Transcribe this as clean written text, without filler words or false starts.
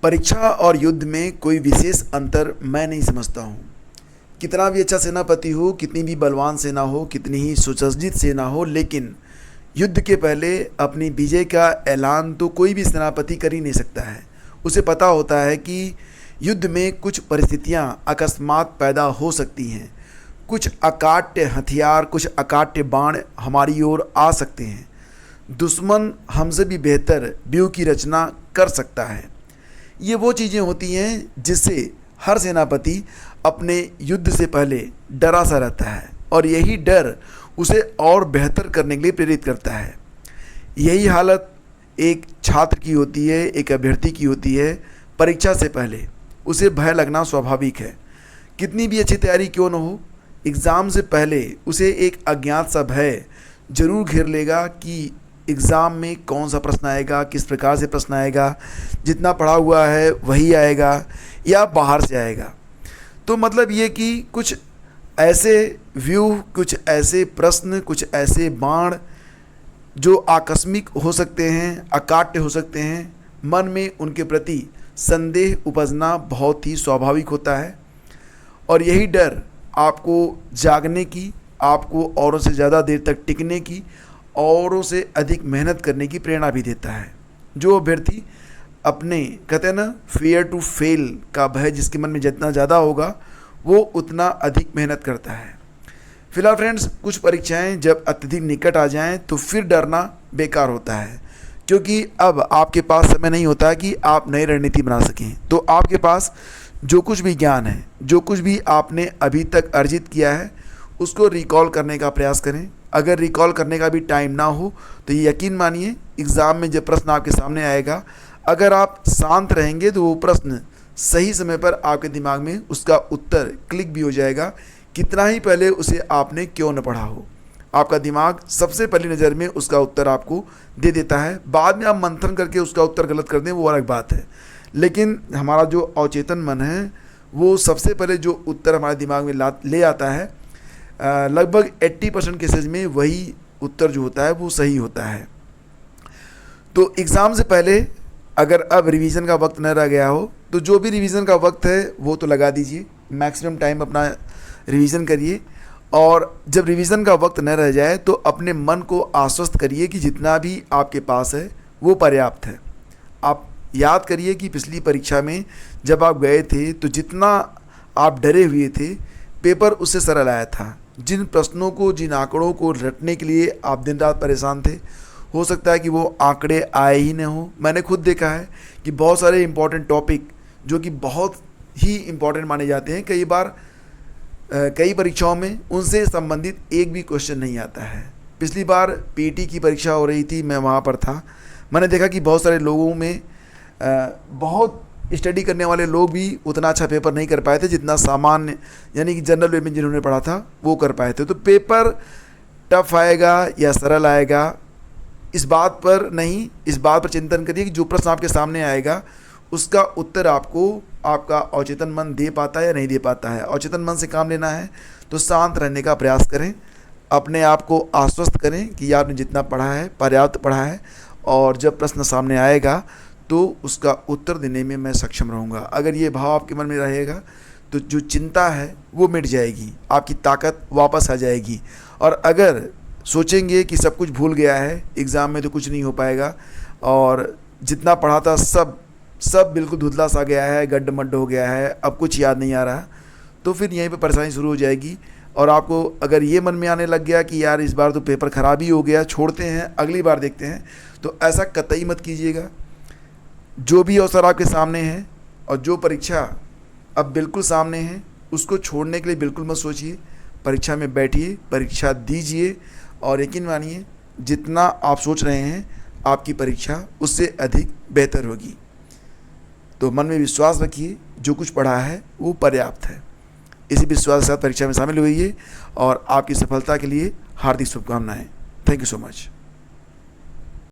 परीक्षा और युद्ध में कोई विशेष अंतर मैं नहीं समझता हूँ। कितना भी अच्छा सेनापति हो, कितनी भी बलवान सेना हो, कितनी ही सुसज्जित सेना हो, लेकिन युद्ध के पहले अपनी विजय का ऐलान तो कोई भी सेनापति कर ही नहीं सकता है। उसे पता होता है कि युद्ध में कुछ परिस्थितियाँ अकस्मात पैदा हो सकती हैं, कुछ अकाट्य हथियार, कुछ अकाट्य बाण हमारी ओर आ सकते हैं। दुश्मन हमसे भी बेहतर व्यूह की रचना कर सकता है। ये वो चीज़ें होती हैं जिससे हर सेनापति अपने युद्ध से पहले डरा सा रहता है, और यही डर उसे और बेहतर करने के लिए प्रेरित करता है। यही हालत एक छात्र की होती है, एक अभ्यर्थी की होती है। परीक्षा से पहले उसे भय लगना स्वाभाविक है। कितनी भी अच्छी तैयारी क्यों न हो, एग्ज़ाम से पहले उसे एक अज्ञात सा भय जरूर घेर लेगा कि एग्ज़ाम में कौन सा प्रश्न आएगा, किस प्रकार से प्रश्न आएगा, जितना पढ़ा हुआ है वही आएगा या बाहर से आएगा। तो मतलब ये कि कुछ ऐसे व्यूह, कुछ ऐसे प्रश्न, कुछ ऐसे बाण जो आकस्मिक हो सकते हैं, अकाट्य हो सकते हैं, मन में उनके प्रति संदेह उपजना बहुत ही स्वाभाविक होता है। और यही डर आपको जागने की, आपको औरों से ज़्यादा देर तक टिकने की, औरों से अधिक मेहनत करने की प्रेरणा भी देता है। जो अभ्यर्थी अपने, कहते हैं ना, फियर टू फेल का भय जिसके मन में जितना ज़्यादा होगा वो उतना अधिक मेहनत करता है। फिलहाल फ्रेंड्स, कुछ परीक्षाएं जब अत्यधिक निकट आ जाएं तो फिर डरना बेकार होता है, क्योंकि अब आपके पास समय नहीं होता कि आप नई रणनीति बना सकें। तो आपके पास जो कुछ भी ज्ञान है, जो कुछ भी आपने अभी तक अर्जित किया है, उसको रिकॉल करने का प्रयास करें। अगर रिकॉल करने का भी टाइम ना हो तो ये यकीन मानिए, एग्ज़ाम में जब प्रश्न आपके सामने आएगा, अगर आप शांत रहेंगे तो वो प्रश्न सही समय पर आपके दिमाग में उसका उत्तर क्लिक भी हो जाएगा, कितना ही पहले उसे आपने क्यों न पढ़ा हो। आपका दिमाग सबसे पहली नज़र में उसका उत्तर आपको दे देता है। बाद में आप मंथन करके उसका उत्तर गलत कर दें, वो अलग बात है, लेकिन हमारा जो अवचेतन मन है वो सबसे पहले जो उत्तर हमारे दिमाग में ले आता है, लगभग 80% केसेज में वही उत्तर जो होता है वो सही होता है। तो एग्ज़ाम से पहले अगर अब रिवीजन का वक्त न रह गया हो तो जो भी रिवीजन का वक्त है वो तो लगा दीजिए, मैक्सिमम टाइम अपना रिवीजन करिए। और जब रिवीजन का वक्त न रह जाए तो अपने मन को आश्वस्त करिए कि जितना भी आपके पास है वो पर्याप्त है। आप याद करिए कि पिछली परीक्षा में जब आप गए थे तो जितना आप डरे हुए थे, पेपर उससे सरल आया था। जिन प्रश्नों को, जिन आंकड़ों को रटने के लिए आप दिन रात परेशान थे, हो सकता है कि वो आंकड़े आए ही न हो। मैंने खुद देखा है कि बहुत सारे इंपॉर्टेंट टॉपिक जो कि बहुत ही इम्पॉर्टेंट माने जाते हैं, कई बार कई परीक्षाओं में उनसे संबंधित एक भी क्वेश्चन नहीं आता है। पिछली बार पीटी की परीक्षा हो रही थी, मैं वहाँ पर था। मैंने देखा कि बहुत सारे लोगों में बहुत स्टडी करने वाले लोग भी उतना अच्छा पेपर नहीं कर पाए थे जितना सामान्य, यानी कि जनरल वे में जिन्होंने पढ़ा था वो कर पाए थे। तो पेपर टफ आएगा या सरल आएगा, इस बात पर नहीं, इस बात पर चिंतन करिए कि जो प्रश्न आपके सामने आएगा उसका उत्तर आपको आपका अवचेतन मन दे पाता है या नहीं दे पाता है। अवचेतन मन से काम लेना है तो शांत रहने का प्रयास करें, अपने आप को आश्वस्त करें कि आपने जितना पढ़ा है पर्याप्त पढ़ा है, और जब प्रश्न सामने आएगा तो उसका उत्तर देने में मैं सक्षम रहूँगा। अगर ये भाव आपके मन में रहेगा तो जो चिंता है वो मिट जाएगी, आपकी ताकत वापस आ जाएगी। और अगर सोचेंगे कि सब कुछ भूल गया है, एग्ज़ाम में तो कुछ नहीं हो पाएगा और जितना पढ़ा था सब बिल्कुल धुंधला सा गया है, गड्ढ-मड्ढ हो गया है, अब कुछ याद नहीं आ रहा, तो फिर यहीं पे परेशानी शुरू हो जाएगी। और आपको अगर ये मन में आने लग गया कि यार इस बार तो पेपर ख़राब ही हो गया, छोड़ते हैं, अगली बार देखते हैं, तो ऐसा कतई मत कीजिएगा। जो भी अवसर आपके सामने है और जो परीक्षा अब बिल्कुल सामने है, उसको छोड़ने के लिए बिल्कुल मत सोचिए। परीक्षा में बैठिए, परीक्षा दीजिए, और यकीन मानिए जितना आप सोच रहे हैं आपकी परीक्षा उससे अधिक बेहतर होगी। तो मन में विश्वास रखिए, जो कुछ पढ़ा है वो पर्याप्त है। इसी विश्वास के साथ परीक्षा में शामिल होइए और आपकी सफलता के लिए हार्दिक शुभकामनाएं। Thank you so much.